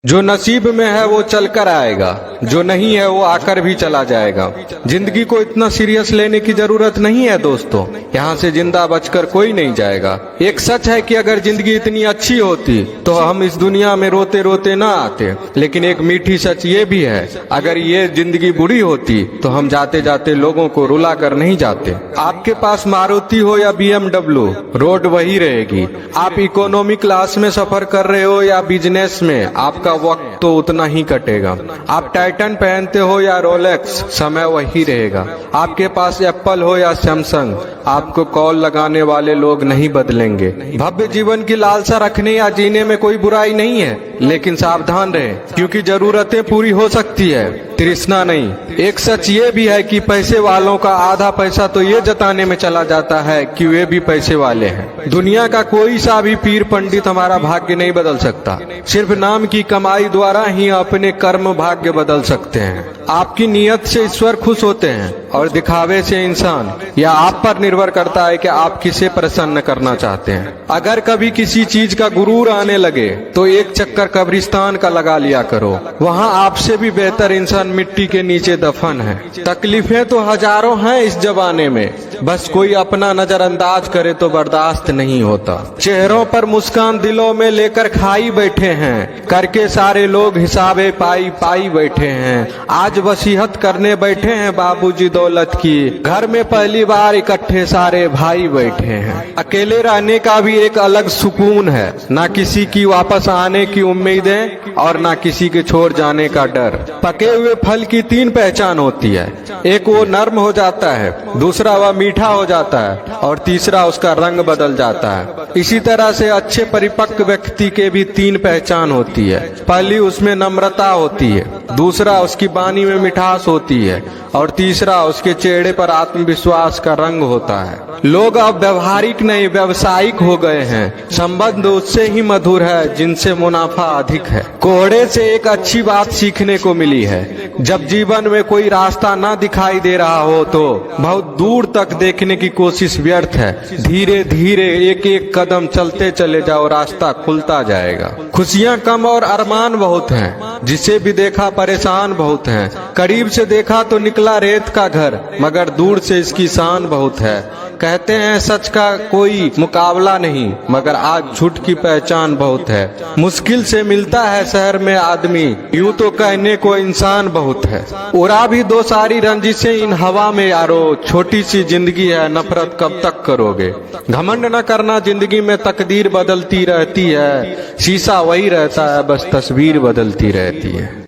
जो नसीब में है वो चलकर आएगा, जो नहीं है वो आकर भी चला जाएगा। जिंदगी को इतना सीरियस लेने की जरूरत नहीं है दोस्तों, यहाँ से जिंदा बचकर कोई नहीं जाएगा। एक सच है कि अगर जिंदगी इतनी अच्छी होती तो हम इस दुनिया में रोते रोते ना आते, लेकिन एक मीठी सच ये भी है, अगर ये जिंदगी बुरी होती तो हम जाते जाते लोगों को रुला कर नहीं जाते। आपके पास मारुति हो या BMW, रोड वही रहेगी। आप इकोनॉमी क्लास में सफर कर रहे हो या बिजनेस में, आपका वक्त तो उतना ही कटेगा। आप टाइटन पहनते हो या रोलेक्स, समय वही रहेगा। आपके पास एप्पल हो या सैमसंग, आपको कॉल लगाने वाले लोग नहीं बदलेंगे। भव्य जीवन की लालसा रखने या जीने में कोई बुराई नहीं है, लेकिन सावधान रहे, क्योंकि जरूरतें पूरी हो सकती है, तृष्णा नहीं। एक सच ये भी है कि पैसे वालों का आधा पैसा तो ये जताने में चला जाता है कि वे भी पैसे वाले हैं। दुनिया का कोई सा भी पीर पंडित हमारा भाग्य नहीं बदल सकता, सिर्फ नाम की कमाई द्वारा ही अपने कर्म भाग्य बदल सकते हैं। आपकी नीयत से ईश्वर खुश होते हैं और दिखावे से इंसान। यह आप पर निर्भर करता है कि आप किसे प्रसन्न करना चाहते हैं। अगर कभी किसी चीज का गुरूर आने लगे तो एक चक्कर कब्रिस्तान का लगा लिया करो, वहाँ आपसे भी बेहतर इंसान मिट्टी के नीचे दफन है। तकलीफें तो हजारों हैं इस जमाने में, बस कोई अपना नजरअंदाज करे तो बर्दाश्त नहीं होता। चेहरों पर मुस्कान दिलों में लेकर खाई बैठे हैं, करके सारे लोग हिसाबे पाई पाई बैठे हैं। आज वसीयत करने बैठे हैं बाबूजी दौलत की, घर में पहली बार इकट्ठे सारे भाई बैठे हैं। अकेले रहने का भी एक अलग सुकून है, ना किसी की वापस आने की उम्मीदें और ना किसी के छोड़ जाने का डर। पके हुए फल की 3 पहचान होती है, एक वो नर्म हो जाता है, दूसरा वह मीठा हो जाता है और तीसरा उसका रंग बदल जाता है। इसी तरह से अच्छे परिपक्व व्यक्ति के भी 3 पहचान होती है। पहली उसमें नम्रता होती है, दूसरा उसकी वाणी में मिठास होती है और तीसरा उसके चेहरे पर आत्मविश्वास का रंग होता है। लोग अब व्यवहारिक नहीं व्यावसायिक हो गए हैं। संबंध उससे ही मधुर है जिनसे मुनाफा अधिक है। कोहड़े से एक अच्छी बात सीखने को मिली है, जब जीवन में कोई रास्ता ना दिखाई दे रहा हो तो बहुत दूर तक देखने की कोशिश व्यर्थ है। धीरे धीरे एक एक कदम चलते चले जाओ, रास्ता खुलता जाएगा। खुशियाँ कम और अरमान बहुत हैं, जिसे भी देखा परेशान बहुत हैं। करीब से देखा तो निकला रेत का घर, मगर दूर से इसकी शान बहुत है। कहते हैं सच का कोई मुकाबला नहीं, मगर आज झूठ की पहचान बहुत है। मुश्किल से मिलता है शहर में आदमी, यूं तो कहने को इंसान बहुत है। उड़ा भी दो सारी रंजिशें इन हवा में यारो, छोटी सी जिंदगी है नफरत कब तक करोगे। घमंड न करना, जिंदगी में तकदीर बदलती रहती है, शीशा वही रहता है बस तस्वीर बदलती रहती है।